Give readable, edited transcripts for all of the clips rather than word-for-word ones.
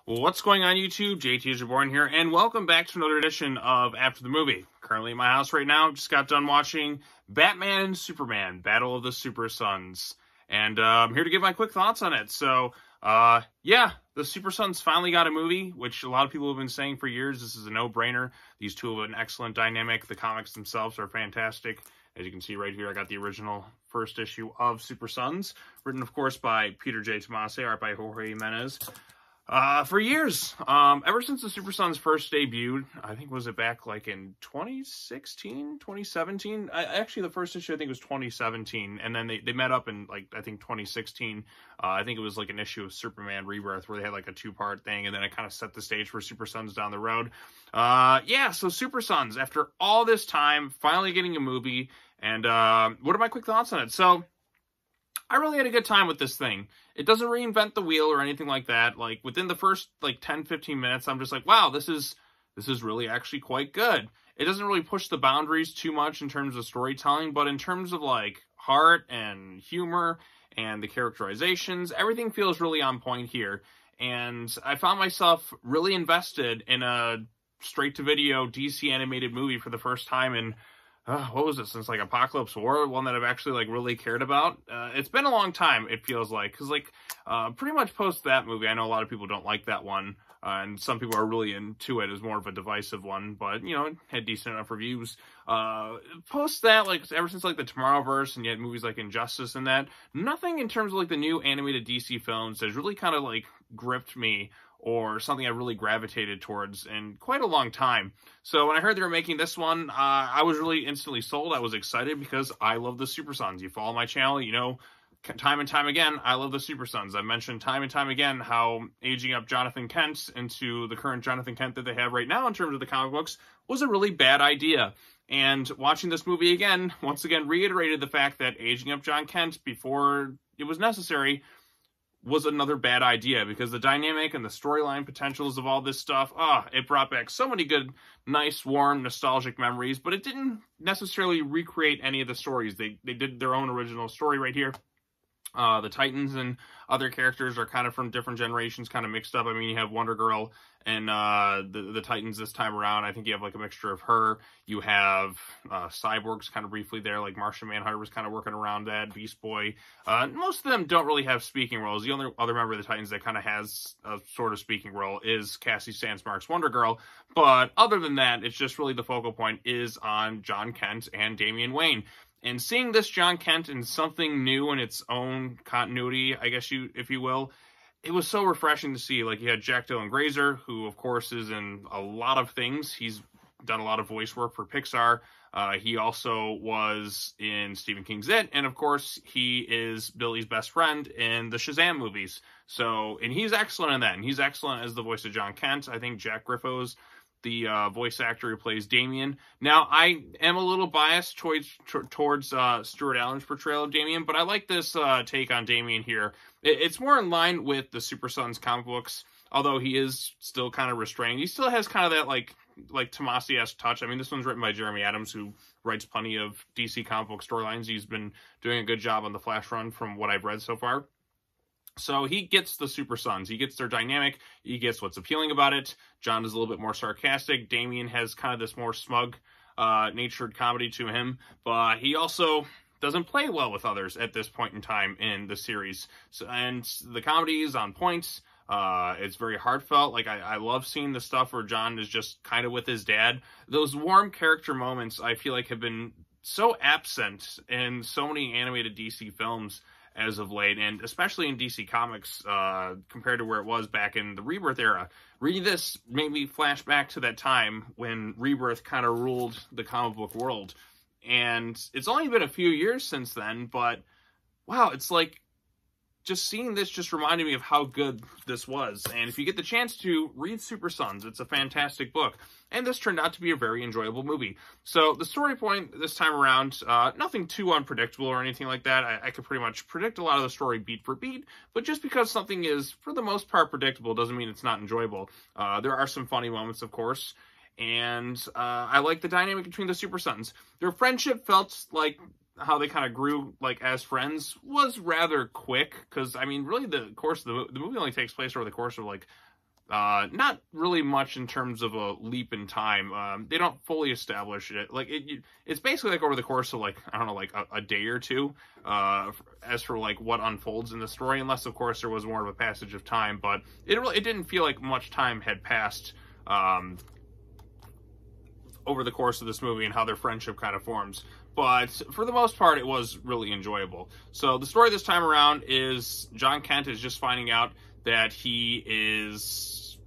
Well, what's going on YouTube? JT is Reborn here, and welcome back to another edition of After the Movie. Currently in my house right now, just got done watching Batman and Superman, Battle of the Super Sons. And I'm here to give my quick thoughts on it. So, yeah, the Super Sons finally got a movie, which a lot of people have been saying for years. This is a no-brainer. These two have an excellent dynamic. The comics themselves are fantastic. As you can see right here, I got the original first issue of Super Sons, written, of course, by Peter J. Tomasi, art by Jorge Jimenez. For years, ever since the Super Sons first debuted, I think was it back like in 2016, 2017? Actually, the first issue I think was 2017, and then they met up in like I think 2016. I think it was like an issue of Superman Rebirth where they had like a two-part thing, and then it kind of set the stage for Super Sons down the road. Yeah, so Super Sons, after all this time, finally getting a movie, and what are my quick thoughts on it? So, I really had a good time with this thing. It doesn't reinvent the wheel or anything like that. Like, within the first, like, 10-15 minutes, I'm just like, wow, this is really actually quite good. It doesn't really push the boundaries too much in terms of storytelling, but in terms of, like, heart and humor and the characterizations, everything feels really on point here. And I found myself really invested in a straight-to-video DC animated movie for the first time in what was it, since like Apocalypse War, one that I've actually like really cared about. It's been a long time, it feels like, because like pretty much post that movie, I know a lot of people don't like that one, and some people are really into it as more of a divisive one, but you know, it had decent enough reviews. Post that, like ever since like the Tomorrowverse, and you had movies like Injustice and that, nothing in terms of like the new animated DC films has really kind of like gripped me, or something I really gravitated towards in quite a long time. So when I heard they were making this one, I was really instantly sold. I was excited because I love the Super Sons. You follow my channel, you know, time and time again, I love the Super Sons. I've mentioned time and time again how aging up Jonathan Kent into the current Jonathan Kent that they have right now in terms of the comic books was a really bad idea. And watching this movie again, once again, reiterated the fact that aging up John Kent before it was necessary was another bad idea, because the dynamic and the storyline potentials of all this stuff, it brought back so many good, nice, warm, nostalgic memories, but it didn't necessarily recreate any of the stories. They did their own original story right here. The Titans and other characters are kind of from different generations, kind of mixed up. I mean, you have Wonder Girl and the Titans this time around. I think you have like a mixture of her. You have cyborgs kind of briefly there, like Martian Manhunter was kind of working around that, Beast Boy. Most of them don't really have speaking roles. The only other member of the Titans that kind of has a sort of speaking role is Cassie Sandsmark's Wonder Girl. But other than that, it's just really the focal point is on John Kent and Damian Wayne. And seeing this John Kent in something new in its own continuity, I guess if you will, it was so refreshing to see. Like, you had Jack Dylan Grazer, who, of course, is in a lot of things. He's done a lot of voice work for Pixar. He also was in Stephen King's It, and, of course, he is Billy's best friend in the Shazam movies. So, and he's excellent in that, and he's excellent as the voice of John Kent. I think Jack Griffo's the voice actor who plays Damian. Now, I am a little biased towards Stuart Allen's portrayal of Damian, but I like this take on Damian here. It's more in line with the Super Sons comic books, although he is still kind of restrained. He still has kind of that, like Tomasi-esque touch. I mean, this one's written by Jeremy Adams, who writes plenty of DC comic book storylines. He's been doing a good job on the Flash run from what I've read so far. So he gets the Super Sons. He gets their dynamic. He gets what's appealing about it. John is a little bit more sarcastic. Damian has kind of this more smug, natured comedy to him. But he also doesn't play well with others at this point in time in the series. So, and the comedy is on point. It's very heartfelt. Like, I love seeing the stuff where John is just kind of with his dad. Those warm character moments, I feel like, have been so absent in so many animated DC films as of late, and especially in DC Comics, compared to where it was back in the Rebirth era. Reading this made me flash back to that time when Rebirth kind of ruled the comic book world. And it's only been a few years since then, but wow, it's like, just seeing this just reminded me of how good this was. And if you get the chance to read Super Sons, it's a fantastic book. And this turned out to be a very enjoyable movie. So the story point this time around, nothing too unpredictable or anything like that. I could pretty much predict a lot of the story beat for beat. But just because something is, for the most part, predictable doesn't mean it's not enjoyable. There are some funny moments, of course. And I like the dynamic between the Super Sons. Their friendship felt like how they kind of grew, like, as friends was rather quick, because, I mean, really the course of the movie only takes place over the course of, like, Not really much in terms of a leap in time. They don't fully establish it. Like it's basically like over the course of like, I don't know, like a day or two. As for like what unfolds in the story, unless of course there was more of a passage of time. But it didn't feel like much time had passed over the course of this movie and how their friendship kind of forms. But for the most part, it was really enjoyable. So the story this time around is John Kent is just finding out that he is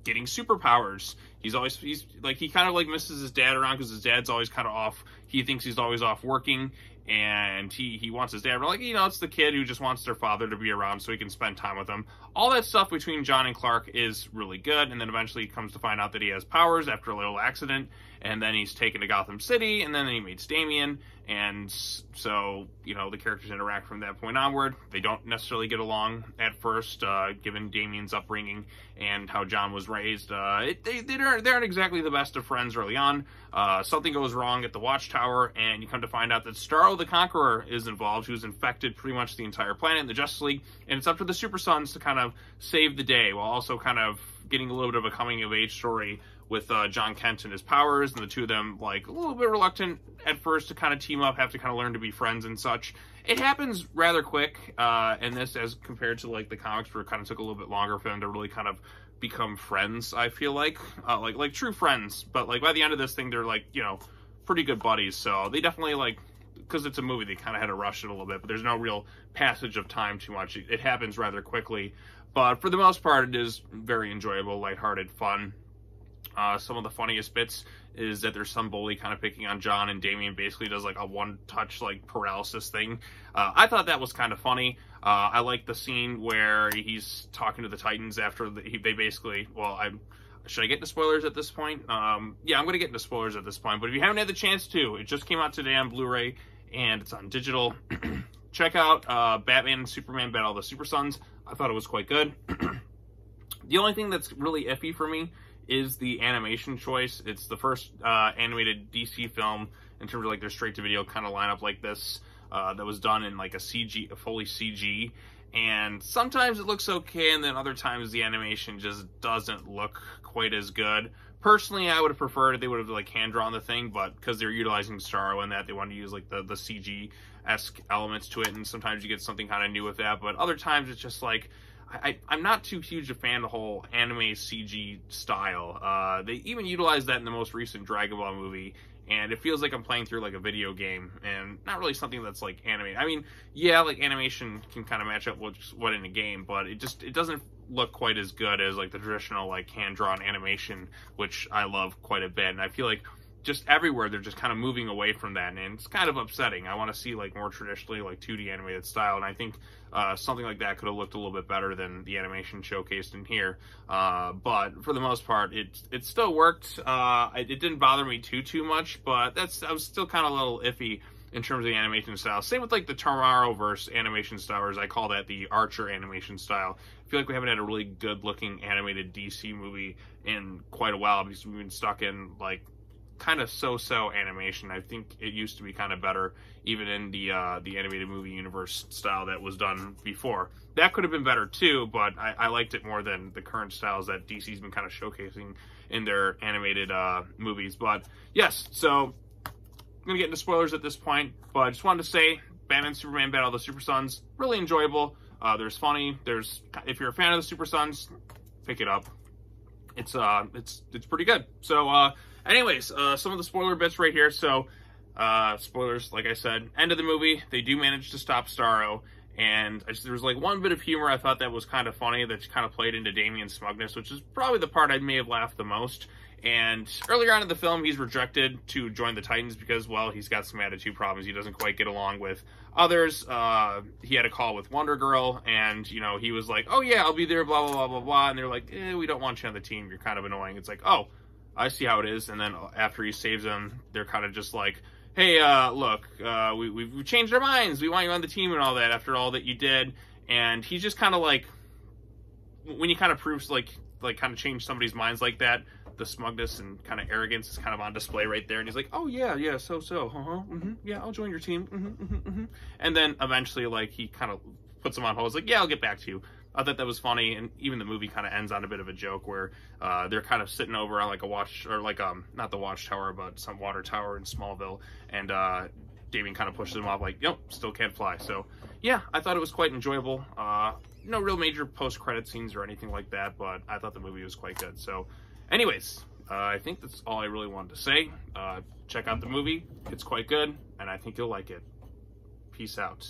getting superpowers. He kind of like misses his dad around because his dad's always kind of off. He thinks he's always off working, and he wants his dad. But like, it's the kid who just wants their father to be around so he can spend time with them. All that stuff between John and Clark is really good, and then eventually he comes to find out that he has powers after a little accident, and then he's taken to Gotham City, and then he meets Damian, and so, the characters interact from that point onward. They don't necessarily get along at first, given Damian's upbringing and how John was raised. They aren't exactly the best of friends early on. Something goes wrong at the Watchtower, and you come to find out that Starro the Conqueror is involved, who's infected pretty much the entire planet, the Justice League, and it's up to the Super Sons to kind of save the day, while also kind of getting a little bit of a coming-of-age story with John Kent and his powers, and the two of them, like, a little bit reluctant at first to kind of team up, have to kind of learn to be friends and such. It happens rather quick, in this, as compared to, like, the comics, where it kind of took a little bit longer for them to really kind of become friends, I feel like. Like true friends, but, like, by the end of this thing, they're, like, pretty good buddies, so they definitely, like, because it's a movie, they kind of had to rush it a little bit, but there's no real passage of time too much. It happens rather quickly, but for the most part, it is very enjoyable, lighthearted, fun. Some of the funniest bits is that there's some bully kind of picking on John, and Damian basically does like a one-touch like paralysis thing. I thought that was kind of funny. I like the scene where he's talking to the Titans after they basically, should I get into spoilers at this point? Yeah, I'm going to get into spoilers at this point, but if you haven't had the chance to, it just came out today on Blu-ray, and it's on digital. Check out Batman and Superman Battle of the Super Sons. I thought it was quite good. The only thing that's really iffy for me is the animation choice. It's the first animated DC film in terms of like their straight-to-video kind of lineup like this that was done in like a fully CG. And sometimes it looks okay, and then other times the animation just doesn't look quite as good. Personally, I would have preferred if they would have like hand-drawn the thing, but because they're utilizing Starro in that, they wanted to use like the CG-esque elements to it, and sometimes you get something kind of new with that, but other times it's just like, I'm not too huge a fan of the whole anime CG style. They even utilized that in the most recent Dragon Ball movie, and it feels like I'm playing through like a video game, and not really something that's like anime. I mean, yeah, like animation can kind of match up with what in a game, but it doesn't look quite as good as like the traditional like hand-drawn animation, which I love quite a bit. And I feel like just everywhere they're just kind of moving away from that, and it's kind of upsetting. I want to see like more traditionally like 2D animated style, and I think something like that could have looked a little bit better than the animation showcased in here. But for the most part, it still worked. It didn't bother me too much, but I was still kind of a little iffy in terms of the animation style. Same with like the Tomorrowverse animation style, or as I call that, the Archer animation style. I feel like we haven't had a really good looking animated DC movie in quite a while, because we've been stuck in like kind of so-so animation. I think it used to be kind of better, even in the animated movie universe style that was done before. That could have been better too, but I liked it more than the current styles that DC's been kind of showcasing in their animated movies. But yes, so I'm gonna get into spoilers at this point, but I just wanted to say Batman Superman Battle of the Super Sons, really enjoyable. There's funny. If you're a fan of the Super Sons, pick it up. It's pretty good. So anyways, some of the spoiler bits right here. So spoilers, like I said, end of the movie, they do manage to stop Starro, and there was like one bit of humor I thought that was kind of funny that kind of played into Damian's smugness, which is probably the part I may have laughed the most. And earlier on in the film, he's rejected to join the Titans because, well, he's got some attitude problems. He doesn't quite get along with others. He had a call with Wonder Girl, and, he was like, oh, yeah, I'll be there, blah, blah, blah, blah, blah. And they're like, we don't want you on the team. You're kind of annoying. It's like, oh, I see how it is. And then after he saves them, they're kind of just like, hey, look, we've changed our minds. We want you on the team and all that after all that you did. And he's just kind of like, when you kind of proves, like kind of change somebody's minds like that, the smugness and kind of arrogance is kind of on display right there. And he's like, oh, yeah, yeah, I'll join your team. And then eventually, like, he kind of puts him on hold. He's like, yeah, I'll get back to you. I thought that was funny, and even the movie kind of ends on a bit of a joke where they're kind of sitting over on like a watch, or like not the watchtower, but some water tower in Smallville, and Damian kind of pushes him off like, "Yep, still can't fly." So yeah, I thought it was quite enjoyable. No real major post-credit scenes or anything like that, but I thought the movie was quite good. So anyways, I think that's all I really wanted to say. Check out the movie. It's quite good, and I think you'll like it. Peace out.